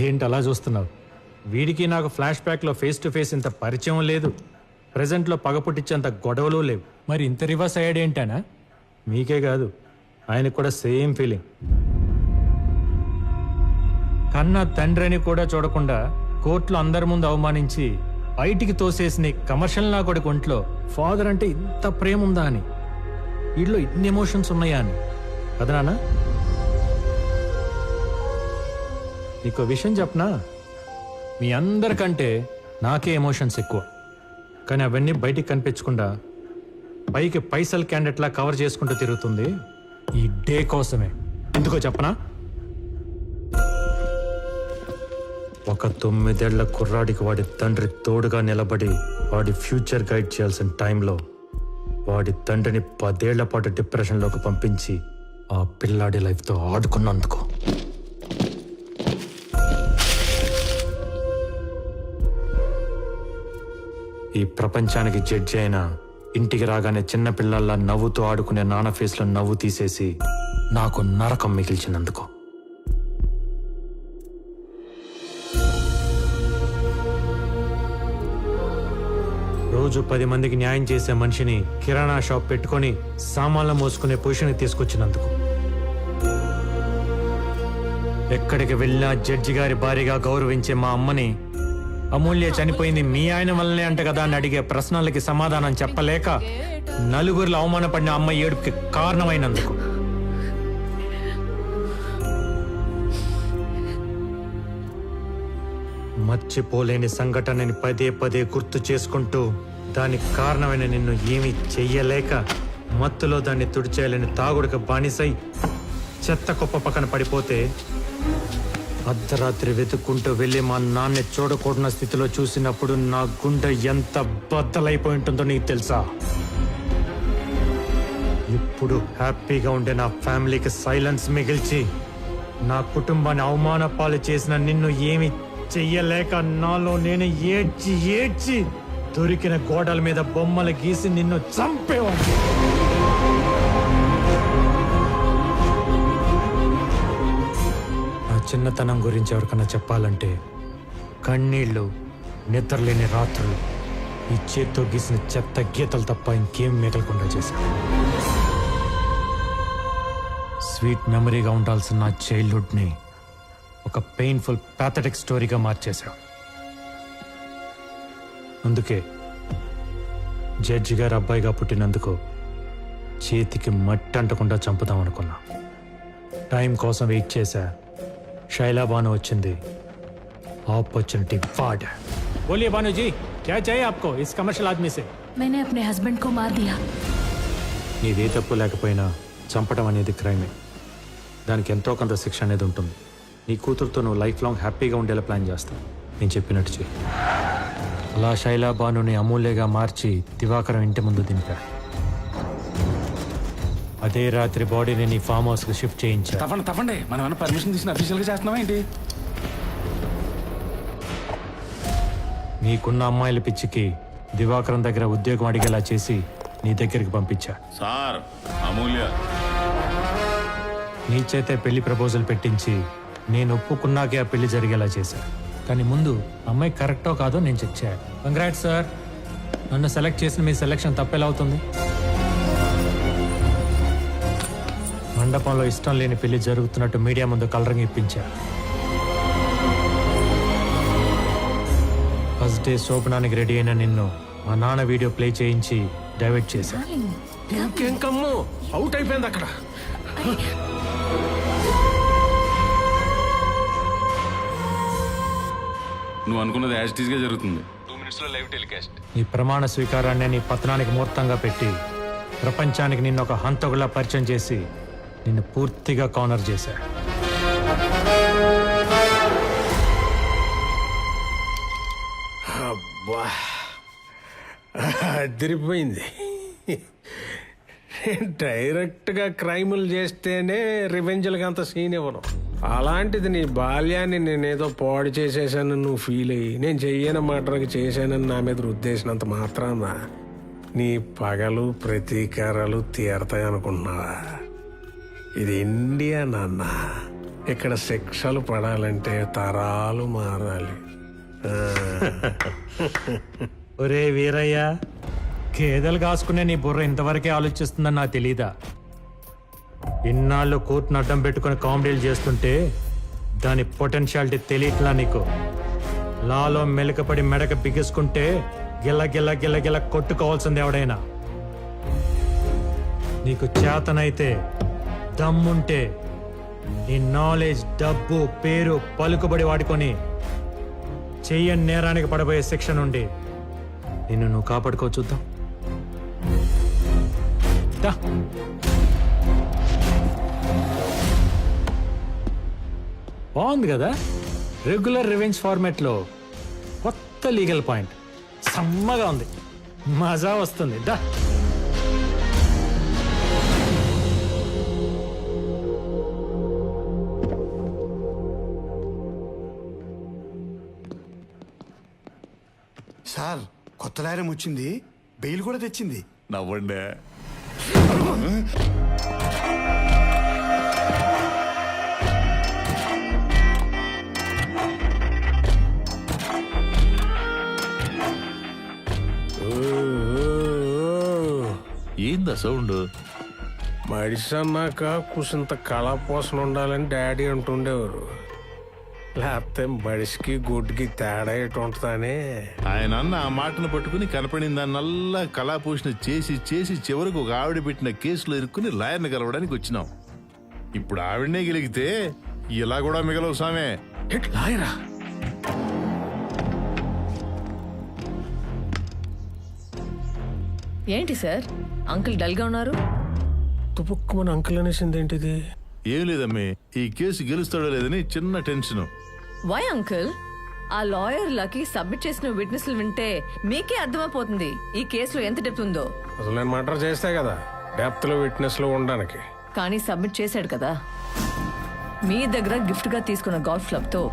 ఏంటి అలా చూస్తున్నావు? వీడికి నాకు ఫ్లాష్ బ్యాక్లో ఫేస్ టు ఫేస్ ఇంత పరిచయం లేదు, ప్రజెంట్లో పగ పుట్టించేంత గొడవలు లేవు. మరి ఇంత రివర్స్ అయ్యాడు ఏంటనా? మీకే కాదు, ఆయనకు కూడా సేమ్ ఫీలింగ్. కన్నా తండ్రిని కూడా చూడకుండా కోర్టులో అందరి ముందు అవమానించి బయటికి తోసేసిన కమర్షియల్ నా కొడుకు ఒంట్లో ఫాదర్ అంటే ఇంత ప్రేమ ఉందా అని, వీడిలో ఇన్ని ఎమోషన్స్ ఉన్నాయా అని. కదా నాన్న? నీకు విషయం చెప్పనా, మీ అందరికంటే నాకే ఎమోషన్స్ ఎక్కువ. కానీ అవన్నీ బయటికి కనిపించకుండా పైకి పైసల్ క్యాండిడేట్లా కవర్ చేసుకుంటూ తిరుగుతుంది ఈ డే కోసమే. ఎందుకో చెప్పనా? ఒక 9 ఏళ్ల కుర్రాడికి వాడి తండ్రి తోడుగా నిలబడి వాడి ఫ్యూచర్ గైడ్ చేయాల్సిన టైంలో వాడి తండ్రిని 10 ఏళ్ల పాటు డిప్రెషన్లోకి పంపించి ఆ పిల్లాడి లైఫ్తో ఆడుకున్నందుకు. ఈ ప్రపంచానికి జడ్జి అయినా ఇంటికి రాగానే చిన్న పిల్లల్లా నవ్వుతూ ఆడుకునే నాన్న ఫేస్లో నవ్వు తీసేసి నాకు నరకం మిగిల్చినందుకు. రోజు 10 మందికి న్యాయం చేసే మనిషిని కిరాణా షాప్ పెట్టుకొని సామాన్లు మోసుకునే పొజిషన్కి తీసుకొచ్చినందుకు. ఎక్కడికి వెళ్ళినా జడ్జి గారి భారీగా గౌరవించే మా అమ్మని అమూల్య చనిపోయింది మీ ఆయన వల్లనే అంట కదా అని అడిగే ప్రశ్నలకి సమాధానం చెప్పలేక నలుగురిలో అవమానపడిన అమ్మ ఏడుపుకి కారణమైనందుకు. మర్చిపోలేని సంఘటనని పదే పదే గుర్తు చేసుకుంటూ దానికి కారణమైన నిన్ను ఏమీ చెయ్యలేక మత్తులో దాన్ని తుడిచేయాలని తాగుడికి బానిసై చెత్త కుప్ప పక్కన పడిపోతే అర్ధరాత్రి వెతుక్కుంటూ వెళ్ళి మా నాన్న చూడకూడన స్థితిలో చూసినప్పుడు నా గుండె ఎంత బద్దలైపోయి ఉంటుందో నీకు తెలుసా? ఇప్పుడు హ్యాపీగా ఉండే నా ఫ్యామిలీకి సైలెన్స్ మిగిల్చి నా కుటుంబాన్ని అవమాన పాలు చేసిన నిన్ను ఏమి చెయ్యలేక నాలో నేను ఏడ్చి ఏడ్చి దొరికిన గోడల మీద బొమ్మలు గీసి నిన్ను చంపేవాడిని. చిన్నతనం గురించి ఎవరికన్నా చెప్పాలంటే కన్నీళ్లు, నిద్రలేని రాత్రులు, ఈ చేత్తో గీసిన చెత్త గీతలు తప్ప ఇంకేం మిగలకుండా చేశాను. స్వీట్ మెమరీగా ఉండాల్సిన నా చైల్డ్హుడ్ని ఒక పెయిన్ఫుల్ ప్యాథటిక్ స్టోరీగా మార్చేశావు. అందుకే జడ్జి గారు అబ్బాయిగా పుట్టినందుకు చేతికి మట్టి అంటకుండా చంపుదాం అనుకున్నా. టైం కోసం వెయిట్ చేశా. शैला बानो వచ్చింది. अपॉर्चुनिटी फाड़. बोलिए बानो जी, क्या चाहिए आपको इस कमर्शियल आदमी से? मैंने अपने हस्बैंड को मार दिया. నీదే తప్పు లేకపోయినా చంపడం అనేది క్రైమే. దానికి ఎంతో కొంత శిక్ష అనేది ఉంటుంది. నీ కూతురుతో నువ్వు లైఫ్ లాంగ్ హ్యాపీగా ఉండేలా ప్లాన్ చేస్తావు. నేను చెప్పినట్టు చెయ్యి. అలా శైలా బానుని అమూల్యగా మార్చి దివాకరం ఇంటి ముందు దింపా. అదే రాత్రి బాడీని నీ ఫామ్ హౌస్ కి షిఫ్ట్ చేయించా. తప్పండి మనం ఏమైనా పర్మిషన్ తీసుకుని అఫీషియల్ గా చేస్తున్నావా ఏంటి? నీకున్న అమ్మాయిల పిచ్చికి దివాకరం దగ్గర ఉద్యోగం అడిగేలా చేసి నీ దగ్గరికి పంపించా. సార్ అమూల్య నీ చేతే పెళ్లి ప్రపోజల్ పెట్టించి నేను ఒప్పుకున్నాకే ఆ పెళ్లి జరిగేలా చేశా. కానీ ముందు అమ్మాయి కరెక్టో కాదో నేను చెక్ చేయాలి. కంగ్రాట్స్ సార్, నన్ను సెలెక్ట్ చేసిన మీ సెలెక్షన్ తప్పెలా అవుతుంది? మండపంలో ఇష్టం లేని పెళ్లి జరుగుతున్నట్టు మీడియా ముందు కలరింగ్ ఇప్పించా. ఫస్ట్ డే శోభనానికి రెడీ అయిన నిన్ను మా నాన్న వీడియో ప్లే చేయించి డైవర్ట్ చేశా. ఇంకేం కమ్ము అవుట్ అయిపోయింది అక్కడ. నువ్వు అనుకున్నది యాజ్ టీజ్ గా జరుగుతుంది. 2 minutes లో లైవ్ టెలికాస్ట్. నీ ప్రమాణ స్వీకారాన్ని నీ పతనానికి ముహూర్తంగా పెట్టి ప్రపంచానికి నిన్ను ఒక హంతకులా పరిచయం చేసి నిన్ను పూర్తిగా కార్నర్ చేశా. అబ్బా అదిరిపోయింది. డైరెక్ట్గా క్రైములు చేస్తేనే రివెంజ్లకి అంత సీన్ ఇవ్వను. అలాంటిది నీ బాల్యాన్ని నేనేదో పాడు చేసేసానని నువ్వు ఫీల్ అయ్యి నేను చెయ్యని మాటకి చేశానని నా మీద రుద్దేసినంత మాత్రాన నీ పగలు ప్రతీకారాలు తీరతాయి అనుకుంటున్నావా? ఇది ఇండియా నాన్న, ఇక్కడ శిక్షలు పడాలంటే తరాలు మారాలి. ఒరే వీరయ్య, గేదెలు కాసుకునే నీ బుర్ర ఇంతవరకే ఆలోచిస్తుందని నాకు తెలీదా? ఇన్నాళ్ళు కోర్టును అడ్డం పెట్టుకుని కామెడీలు చేస్తుంటే దాని పొటెన్షియాలిటీ తెలియట్లా నీకు. లాలో మెలకపడి మెడక బిగుసుకుంటే గిల్ల గిల్ల గిల్ల గిల్ల కొట్టుకోవాల్సింది ఎవడైనా. నీకు చేతనైతే దమ్ముంటే నీ నాలెడ్జ్, డబ్బు, పేరు, పలుకుబడి వాడుకొని చెయ్యని నేరానికి పడబోయే శిక్ష నుండి నిన్ను నువ్వు కాపాడుకో చూద్దాం. దా. బాగుంది కదా, రెగ్యులర్ రివెంజ్ ఫార్మాట్లో కొత్త లీగల్ పాయింట్. సమ్మగా ఉంది, మజా వస్తుంది. దా. సార్, కొత్త లాయరం వచ్చింది, బెయిల్ కూడా తెచ్చింది. నవ్వండి. ఏందా సౌండ్? మడిసి అన్నాక కుసింత కళాపోసన ఉండాలని డాడీ అంటుండేవారు. లేకపోతే మడిసికి గుడ్డికి తేడా ఎటు ఉంటుందని. ఆయన అన్న ఆ మాటను పట్టుకుని కనపడిన దాన్నల్లా కళాపోషణ చేసి చేసి చివరకు ఒక ఆవిడ పెట్టిన కేసులో ఇరుక్కుని లాయర్ని కలవడానికి వచ్చినాం. ఇప్పుడు ఆవిడనే గెలిగితే ఇలా కూడా మిగలవు సామే. లాయరా? ఏంటి సార్ అంకుల్ డల్ గా ఉన్నారు? తుపుక్కుమని అంకుల్ అనేసింది ఏంటిది? ఏం లేదమ్మే, ఈ కేసు గెలుస్తాడో లేదని చిన్న టెన్షన్. Why uncle? ఆ లాయర్లకి సబ్మిట్ చేసిన విట్నెస్లు వింటే మీకే అర్థమైపోతుంది ఈ కేసులో ఎంత డెప్త్ ఉందో. అసలు నేను మర్డర్ చేస్తే కదా డెప్త్ లో విట్నెస్ లో ఉండడానికి. కానీ సబ్మిట్ చేశాడు కదా. మీ దగ్గర గిఫ్ట్ గా తీసుకున్న గోల్ఫ్ క్లబ్ తో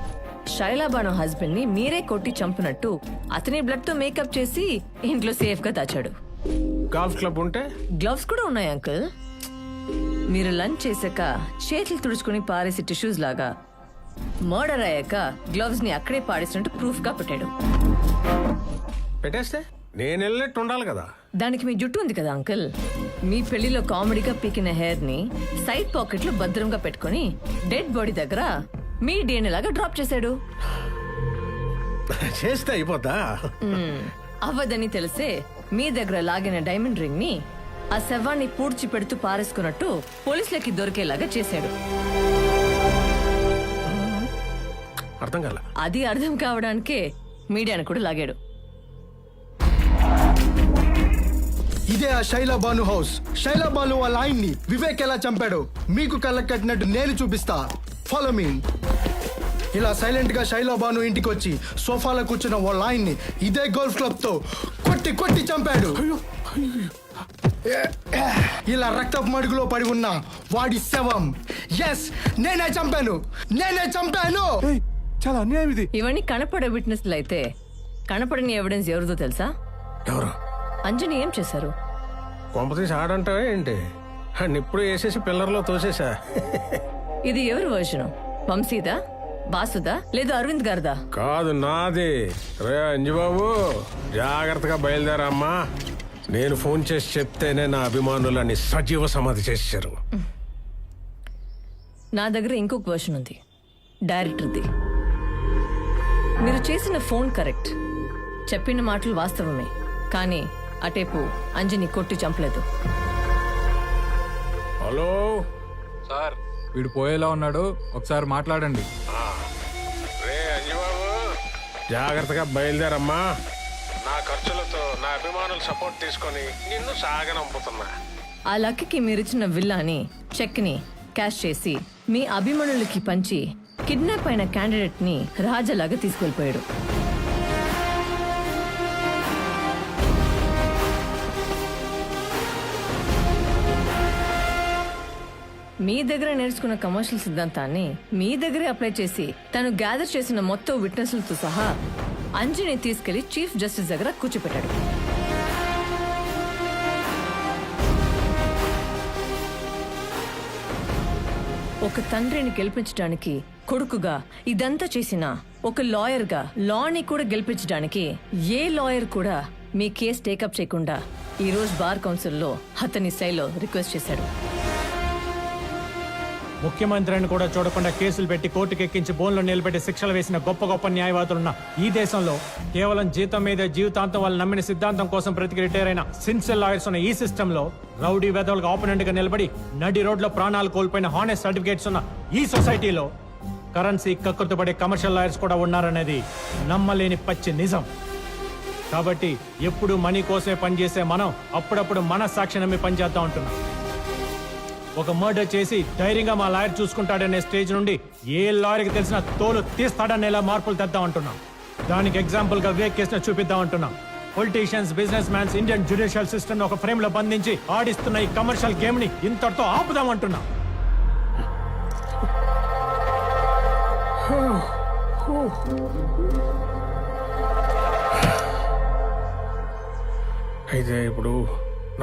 శైలాబాను హస్బెండ్ ని మీరే కొట్టి చంపినట్టు అతని బ్లడ్ తో మేకప్ చేసి ఇంట్లో సేఫ్ గా దాచాడు. గోల్ఫ్ క్లబ్ ఉంటే గ్లవ్స్ కూడా ఉన్నాయి అంకుల్. మీరు లంచ్ చేశాక చేతులు తుడుచుకుని పారేసి టిష్యూస్ లాగా మర్డర్ అయ్యాక గ్లవ్స్ ని అక్కడే పాడేసినట్టు ప్రూఫ్ గా పెట్టాడు. పెట్టేస్తే నేను వెళ్ళినట్టు ఉండాలి కదా. దానికి మీ జుట్టు ఉంది కదా అంకుల్, మీ పెళ్లిలో కామెడీగా పీకిన హెయిర్ ని సైడ్ పాకెట్ లో భద్రంగా పెట్టుకుని డెడ్ బాడీ దగ్గర మీ డిఎన్ఏ లాగా డ్రాప్ చేశాడు. చేస్తే అయిపోతా. అవ్వదని తెలిసే మీ దగ్గర లాగిన డైమండ్ రింగ్ ని ఆ శవాన్ని పూడ్చి పెడుతూ పారేసుకున్నట్టు పోలీసులకి దొరికేలాగా చేశాడు. అర్థం కాల. అది అర్థం కావడానికే మీడియాను కూడా లాగాడు. ఇదే ఆ శైలాబాను హౌస్. శైలాబాను వాళ్ళ ఆయన్ని వివేక్ ఎలా చంపాడో మీకు కళ్ళకు కట్టినట్టు నేను చూపిస్తా. Follow me. ఇలా సైలెంట్ గా శైలాబాను ఇంటికి వచ్చి సోఫాలో కూర్చున్న వాళ్ళ ఆయన్ని ఇదే గోల్ఫ్ క్లబ్ తో కొట్టి కొట్టి చంపాడు. ఇలా రక్తపు మడుగులో పడి ఉన్న వాడి శవం. ఎస్, నేనే చంపాను, నేనే చంపాను. చాలా అన్యాయం ఇది. ఇవన్నీ కనపడే విట్నెస్లు అయితే కనపడని ఎవిడెన్స్ ఎవరిదో తెలుసా? ఎవరు? అంజని ఏం చేశారు? కొంపతీసి ఆడంటావా ఏంటి? ఇప్పుడు వేసేసి పిల్లర్లో తోసేసా. ఇది ఎవరి వర్షను? వంశీదా, బాసుదా, లేదా అరవింద్ గారిదా? కాదు, నాది. రే అంజుబాబు, జాగ్రత్తగా బయలుదేరమ్మా. నేను ఫోన్ చేసి చెప్తేనే నా అభిమానులని సజీవ సమాధి చేశారు. నా దగ్గర ఇంకొక వర్షన్ ఉంది, డైరెక్టర్ది. మీరు చేసిన ఫోన్ కరెక్ట్, చెప్పిన మాటలు వాస్తవమే, కానీ అటేపు అంజని కొట్టి చంపలేదు. హలో సార్, వీడు పోయేలా ఉన్నాడు, ఒకసారి మాట్లాడండి. రే అంజుబాబు, జాగ్రత్తగా బయలుదేరమ్మా. నా ఖర్చులతో నా అభిమానులు సపోర్ట్ తీసుకొని నిన్ను సాగనంపుతున్నా. ఆ లక్కీకి మీరిచ్చిన విల్లాని, చెక్ని క్యాష్ చేసి మీ అభిమానులకి పంచి కిడ్నాప్ అయిన క్యాండిడేట్ ని రాజాలాగా తీసుకెళ్లిపోయాడు. మీ దగ్గర నేర్చుకున్న కమర్షియల్ సిద్ధాంతాన్ని మీ దగ్గరే అప్లై చేసి తను గ్యాదర్ చేసిన మొత్తం విట్నెస్లతో సహా అంజని తీసుకెళ్లి చీఫ్ జస్టిస్ దగ్గర కూర్చోపెట్టాడు. ఒక తండ్రిని గెలిపించడానికి కొడుకుగా ఇదంతా చేసిన ఒక లాయర్గా లాని కూడా గెలిపించడానికి ఏ లాయర్ కూడా మీ కేసు టేకప్ చేయకుండా ఈ రోజు బార్ కౌన్సిల్లో అతని శైలో రిక్వెస్ట్ చేశాడు. ముఖ్యమంత్రిని కూడా చూడకుండా కేసులు పెట్టి కోర్టుకు ఎక్కించి బోన్లో నిలబెట్టి శిక్షలు వేసిన గొప్ప గొప్ప న్యాయవాదులున్న ఈ దేశంలో కేవలం జీతం మీద జీవితాంతం వాళ్ళు నమ్మిన సిద్ధాంతం కోసం బ్రతికి రిటైర్ అయిన సిన్సియర్ లాయర్స్ ఉన్న ఈ సిస్టంలో రౌడీ వెధవులకు ఆపోనెంట్ గా నిలబడి నడి రోడ్లో ప్రాణాలు కోల్పోయిన హానెస్ట్ సర్టిఫికేట్స్ ఉన్న ఈ సొసైటీలో కరెన్సీ కక్కుర్తిపడే కమర్షియల్ లాయర్స్ కూడా ఉన్నారనేది నమ్మలేని పచ్చి నిజం. కాబట్టి ఎప్పుడు మనీ కోసమే పనిచేసే మనం అప్పుడప్పుడు మన సాక్షి నమ్మి పనిచేద్దాం అంటున్నాం. ఒక మర్డర్ చేసి ధైర్యంగా మా లాయర్ చూసుకుంటాడనే స్టేజ్ నుండి ఏ లాయర్కి తెలిసిన తోలు తీస్తాడనేలా మార్పులు తెద్దాం అంటున్నాం. దానికి ఎగ్జాంపుల్ గా వివేక్ కేసును చూపిద్దాం అంటున్నాం. Politicians, business mans Indian judicial system ఒక ఫ్రేమ్ లో బంధించి ఆడిస్తున్న ఈ కమర్షియల్ గేమ్ ని ఇంతటితో ఆపుదాం అంటున్నాం. అయితే ఇప్పుడు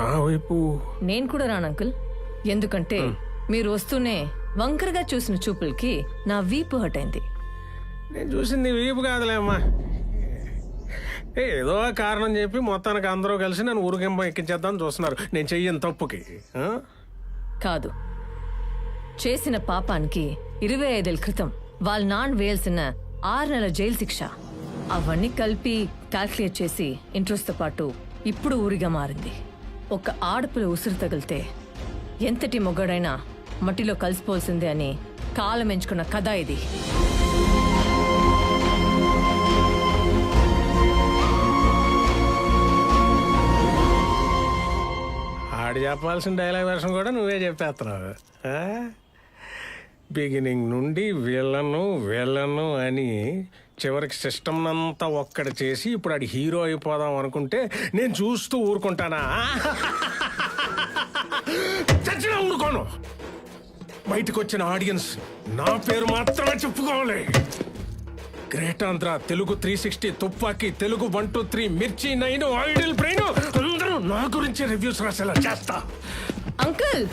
నా వైపు నేను కూడా రాను అంకుల్. ఎందుకంటే మీరు వస్తూనే వంకరగా చూసిన చూపులకి నా వీపు హట్ అయింది. నేను చూసింది వీపు కాదులేమ్మా, ఏదో కారణం చెప్పి మొత్తానికి అందరూ కలిసి నన్ను ఊరికింప ఎక్కించేద్దామని చూస్తున్నారు. నేను చెయ్యను తప్పుకి. కాదు, చేసిన పాపానికి 25 ఏళ్ల క్రితం వాళ్ళ నాన్న వేయాల్సిన 6 నెలల జైలు శిక్ష అవన్నీ కలిపి క్యాల్కులేట్ చేసి ఇంట్రెస్ట్తో పాటు ఇప్పుడు ఊరిగా మారింది. ఒక ఆడపిల్ల ఉసురు తగిలితే ఎంతటి మొగాడైనా మట్టిలో కలిసిపోవాల్సిందే అని కాలం ఎంచుకున్న కథ ఇది. ఆడు చెప్పాల్సిన డైలాగ్ వర్షన్ కూడా నువ్వే చెప్పేస్తున్నావు. బిగినింగ్ నుండి వీళ్ళను అని చివరికి సిస్టమ్ అంతా ఒక్కడ చేసి ఇప్పుడు ఆడి హీరో అయిపోదాం అనుకుంటే నేను చూస్తూ ఊరుకుంటానా? చచ్చినా ఊరుకోను. బయటకు వచ్చిన ఆడియన్స్ నా పేరు మాత్రమే చెప్పుకోవాలి. గ్రేట్ ఆంధ్ర, తెలుగు 360, తుపాకీ, తెలుగు 123, మిర్చి 9, ఐడిల్ బ్రెయిన్ అందరూ నా గురించి రివ్యూస్ రాసేలా చేస్తా. అంకుల్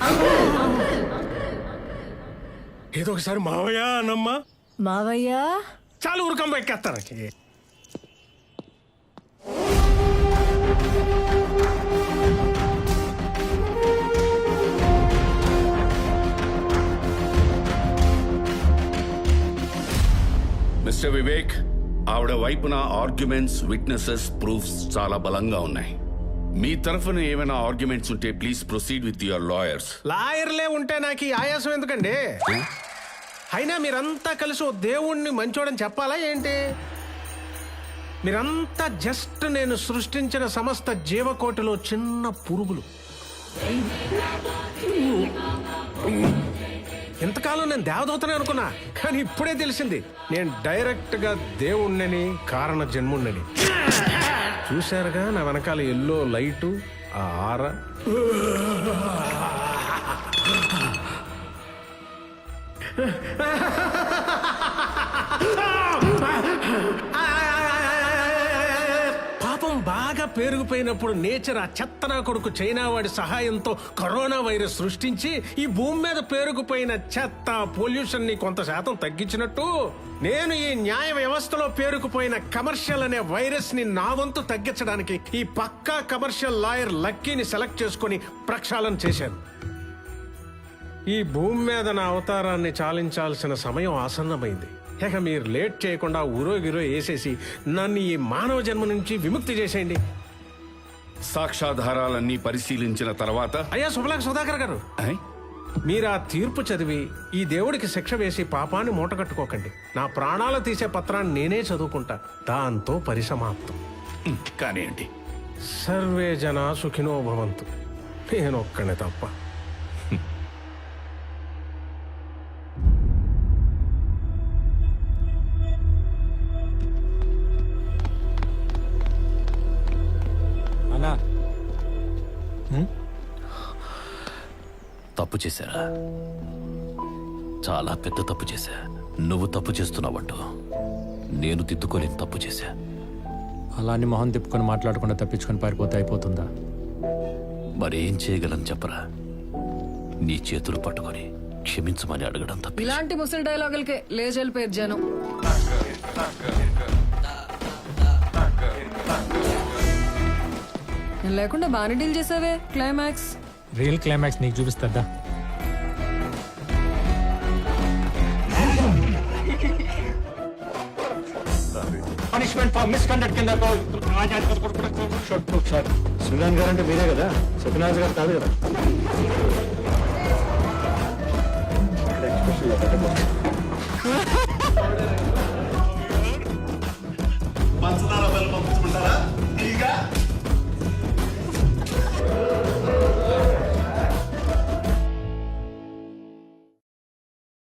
ఏదో ఒకసారి మావయ్య అనమ్మా. మావయ్య చాలు ఊరుకమ్మ ఎక్కేస్తాను. మిస్టర్ వివేక్, ఆవిడ వైపున ఆర్గ్యుమెంట్స్, విట్నెసెస్, ప్రూఫ్స్ చాలా బలంగా ఉన్నాయి. మీ తరఫున ఏమైనా ఆర్గ్యుమెంట్స్ ఉంటే please proceed with your lawyers. లాయర్లే ఉంటే నాకు ఈ ఆయాసం ఎందుకండి? అయినా మీరంతా కలిసి ఓ దేవుణ్ణి మంచోడని చెప్పాలా ఏంటి? మీరంతా జస్ట్ నేను సృష్టించిన సమస్త జీవకోటిలో చిన్న పురుగులు. ఇంతకాలం నేను దేవదూతనే అనుకున్నా, కానీ ఇప్పుడే తెలిసింది నేను డైరెక్ట్ గా దేవుణ్ణని, కారణ జన్ముణ్ణని. చూశారుగా నా వెనకాల ఎల్లో లైటు, ఆ ఆర. పాపం బాగా పేరుకుపోయినప్పుడు నేచర్ ఆ చెత్తనా కొడుకు చైనా వాడి సహాయంతో కరోనా వైరస్ సృష్టించి ఈ భూమి మీద పేరుకుపోయిన చెత్త, పొల్యూషన్ ని కొంత శాతం తగ్గించినట్టు నేను ఈ న్యాయ వ్యవస్థలో పేరుకుపోయిన కమర్షియల్ అనే వైరస్ ని నా వంతు తగ్గించడానికి ఈ పక్కా కమర్షియల్ లాయర్ లక్కీని సెలెక్ట్ చేసుకుని ప్రక్షాళన చేశాను. ఈ భూమి మీద నా అవతారాన్ని చాలించాల్సిన సమయం ఆసన్నమైంది. ఇక మీరు లేట్ చేయకుండా ఊరో వేసేసి నన్ను ఈ మానవ జన్మ నుంచి విముక్తి చేసేయండి. సాక్ష్యాధారాలన్నీ పరిశీలించిన తర్వాత అయ్యా సుబలాక సుధాకర్ గారు, మీరు ఆ తీర్పు చదివి ఈ దేవుడికి శిక్ష వేసి పాపాన్ని మూటగట్టుకోకండి. నా ప్రాణాలు తీసే పత్రాన్ని నేనే చదువుకుంటా, దాంతో పరిసమాప్తం. కానివ్వండి. సర్వే జనా సుఖినో భవంతు. నేను ఒక్కనే తప్ప. అన్నా తప్పు చేశారా? చాలా పెద్ద తప్పు చేశా. నువ్వు తప్పు చేస్తున్నావంటూ నేను దిద్దుకోలేని తప్పు చేశా. అలాని మొహం తిప్పుకొని మాట్లాడకుండా తప్పించుకొని పారిపోతే అయిపోతుందా? మరేం చేయగలను చెప్పరా? నీ చేతులు పట్టుకొని క్షమించమని అడగడం తప్ప ఇలాంటి ముసలి డైలాగులకే లేచెళ్ళిపోయారు జనం. నేను లేకుండా బాగానే డీల్ చేసావే క్లైమాక్స్. రియల్ క్లైమాక్స్ నీకు చూపిస్తుందా? పనిష్మెంట్ ఫర్ మిస్కండక్ట్ కింద సునాన్ గారు అంటే మీరే కదా, సత్యనారాయణ గారు కాదు కదా.